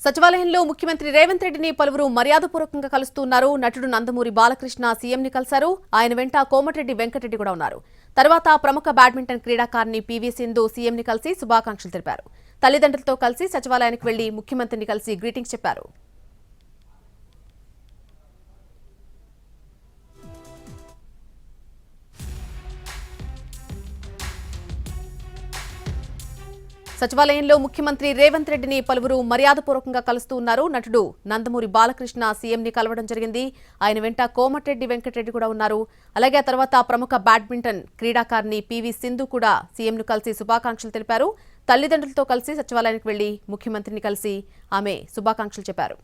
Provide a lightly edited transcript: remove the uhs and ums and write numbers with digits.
సచివాలయంలో ముఖ్యమంత్రి రేవంత్ రెడ్డిని పలువురు మర్యాదపూర్వకంగా కలుస్తున్నారు. నటుడు నందమూరి బాలకృష్ణ సీఎంని కలిశారు. ఆయన వెంట కోమటిరెడ్డి వెంకటరెడ్డి కూడా ఉన్నారు. తర్వాత ప్రముఖ బ్యాడ్మింటన్ క్రీడాకారిణి పీవీ సింధు సీఎంని కలిసి శుభాకాంక్షలు తెలిపారు. తల్లిదండ్రులతో కలిసి సచివాలయానికి వెళ్లి ముఖ్యమంత్రిని కలిసి గ్రీటింగ్స్ చెప్పారు. సచివాలయంలో ముఖ్యమంత్రి రేవంత్ రెడ్డిని పలువురు మర్యాదపూర్వకంగా కలుస్తున్నారు. నటుడు నందమూరి బాలకృష్ణ సీఎంని కలవడం జరిగింది. ఆయన వెంట కోమటిరెడ్డి వెంకటరెడ్డి కూడా ఉన్నారు. అలాగే తర్వాత ప్రముఖ బ్యాడ్మింటన్ క్రీడాకారిణి పీవీ సింధు కూడా సీఎంను కలిసి శుభాకాంక్షలు తెలిపారు. తల్లిదండ్రులతో కలిసి సచివాలయానికి వెళ్లి ముఖ్యమంత్రిని కలిసి ఆమె శుభాకాంక్షలు చెప్పారు.